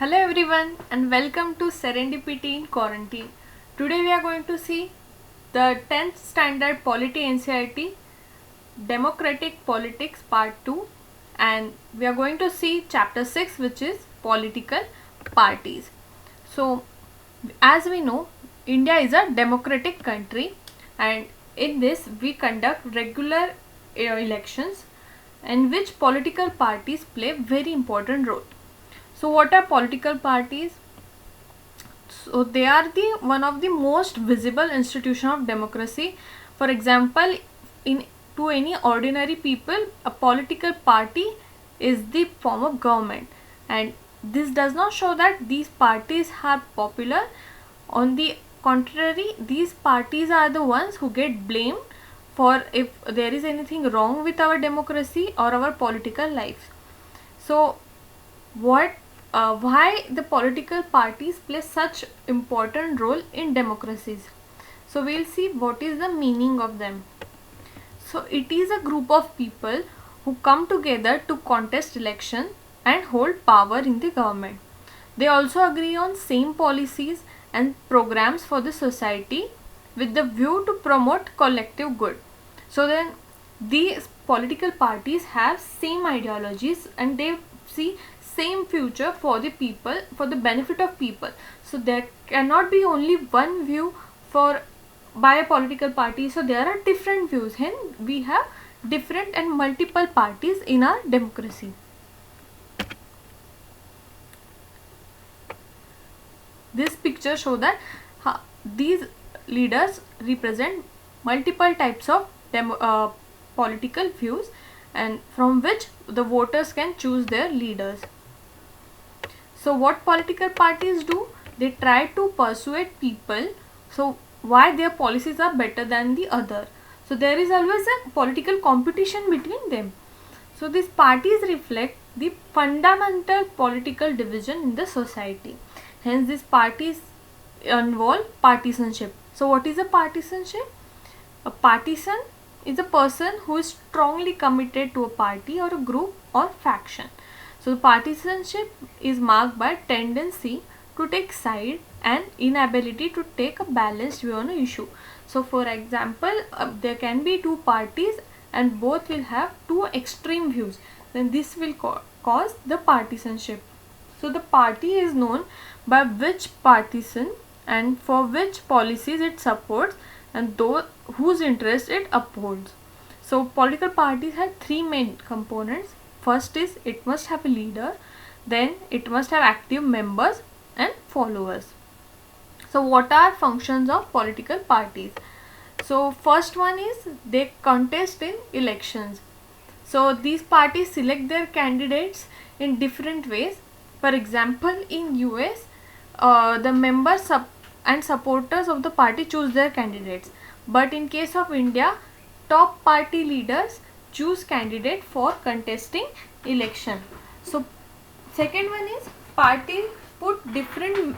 Hello everyone and welcome to Serendipity in Quarantine. Today we are going to see the 10th standard polity NCERT Democratic Politics Part 2, and we are going to see chapter 6, which is political parties. So as we know, India is a democratic country, and in this we conduct regular elections in which political parties play very important role. So what are political parties? So they are the one of the most visible institution of democracy. For example, in to any ordinary people, a political party is the form of government, and this does not show that these parties are popular. On the contrary, these parties are the ones who get blamed for if there is anything wrong with our democracy or our political life. So what why the political parties play such important role in democracies? So we'll see what is the meaning of them. So it is a group of people who come together to contest election and hold power in the government. They also agree on same policies and programs for the society with the view to promote collective good. So then these political parties have same ideologies and they see same future for the people, for the benefit of people. So there cannot be only one view for by a political party. So there are different views, hence we have different and multiple parties in our democracy. This picture show that these leaders represent multiple types of political views, and from which the voters can choose their leaders. So what political parties do? They try to persuade people so why their policies are better than the other. So there is always a political competition between them. So these parties reflect the fundamental political division in the society. Hence these parties involve partisanship. So what is a partisanship? A partisan is a person who is strongly committed to a party or a group or faction. So partisanship is marked by tendency to take side and inability to take a balanced view on an issue. So for example, there can be two parties and both will have two extreme views. Then this will cause the partisanship. So the party is known by which partisan and for which policies it supports and those whose interest it upholds. So political parties have three main components. First is it must have a leader, then it must have active members and followers. So what are functions of political parties? So first one is they contest in elections. So these parties select their candidates in different ways. For example, in US, the members and supporters of the party choose their candidates. But in case of India, top party leaders choose candidate for contesting election. So second one is party put different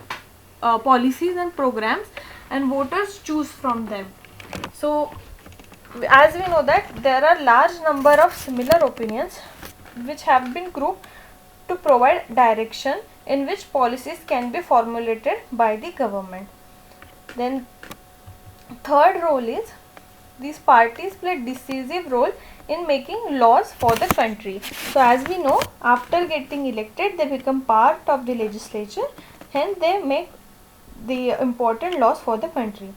policies and programs and voters choose from them. So as we know that there are large number of similar opinions which have been grouped to provide direction in which policies can be formulated by the government. Then third role is these parties play decisive role in making laws for the country. So as we know, after getting elected they become part of the legislature, hence they make the important laws for the country.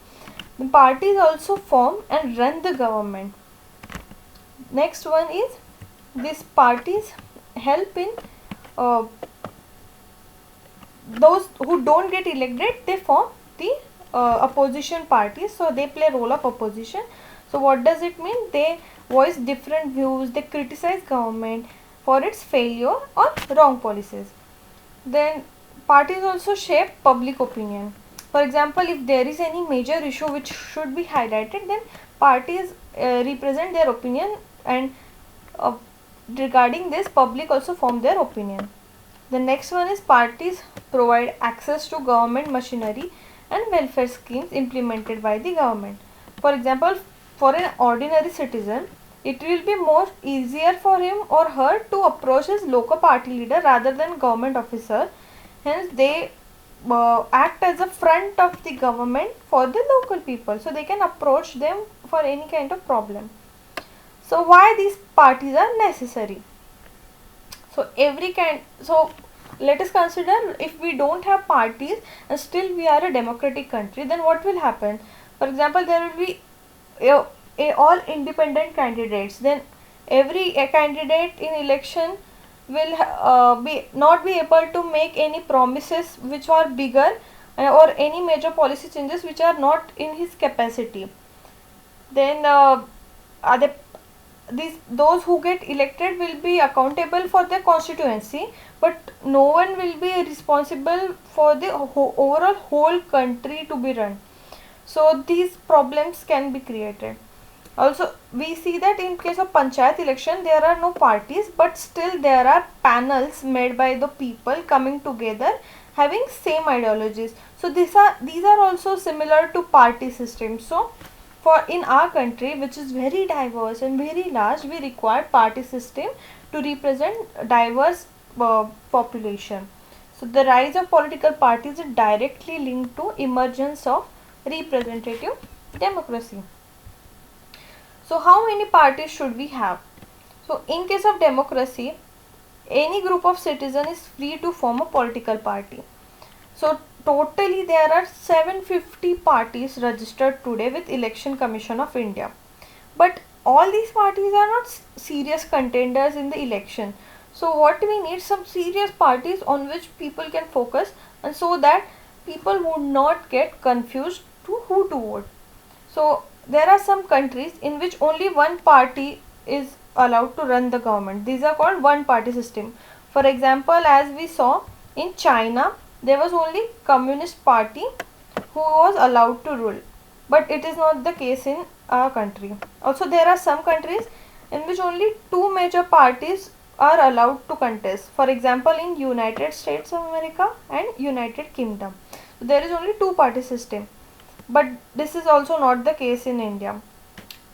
The parties also form and run the government. Next one is these parties help in those who don't get elected, they form the opposition parties, so they play role of opposition. So what does it mean? They voice different views, they criticize government for its failure or wrong policies. Then parties also shape public opinion. For example, if there is any major issue which should be highlighted, then parties represent their opinion, and regarding this public also form their opinion. The next one is parties provide access to government machinery and welfare schemes implemented by the government. For example, for an ordinary citizen, it will be more easier for him or her to approach his local party leader rather than government officer, Hence they act as a front of the government for the local people, so they can approach them for any kind of problem. So why these parties are necessary? So let us consider, if we don't have parties and still we are a democratic country, then what will happen? For example, there will be all independent candidates. Then every candidate in election will be not be able to make any promises which are bigger, or any major policy changes which are not in his capacity. Then are they those who get elected will be accountable for their constituency, but no one will be responsible for the overall whole country to be run. So these problems can be created. Also, we see that in case of panchayat election, there are no parties, but still there are panels made by the people coming together having same ideologies. So these are also similar to party system. So for in our country, which is very diverse and very large, we require party system to represent diverse population. So the rise of political parties is directly linked to emergence of representative democracy. So how many parties should we have? So in case of democracy, any group of citizens is free to form a political party. So totally there are 750 parties registered today with Election Commission of India. But all these parties are not serious contenders in the election. So what we need, some serious parties on which people can focus, and so that people would not get confused to who to vote. So there are some countries in which only one party is allowed to run the government. These are called one party system. For example, as we saw in China, there was only Communist Party who was allowed to rule, but it is not the case in our country. Also, there are some countries in which only two major parties are allowed to contest. For example, in United States of America and United Kingdom, there is only two party system, but this is also not the case in India.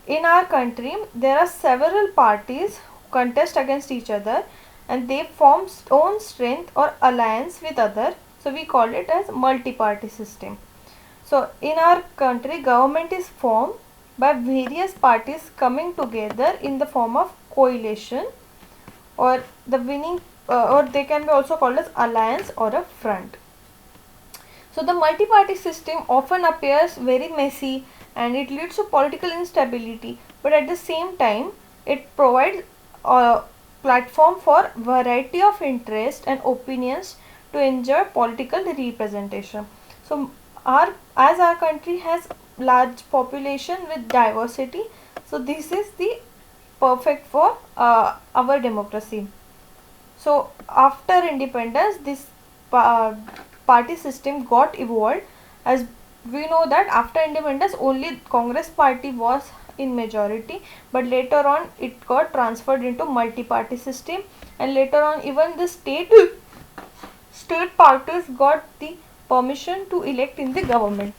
In our country, there are several parties who contest against each other, and they form own strength or alliance with other. So we call it as multi-party system. So in our country, government is formed by various parties coming together in the form of coalition, or the winning, or they can be also called as alliance or a front. So the multi-party system often appears very messy and it leads to political instability, but at the same time it provides a platform for variety of interests and opinions to enjoy political representation. So as our country has large population with diversity, so this is the perfect for our democracy. So after independence, this party system got evolved. As we know that after independence only Congress party was in majority, but later on it got transferred into multi-party system, and later on even the state parties got the permission to elect in the government.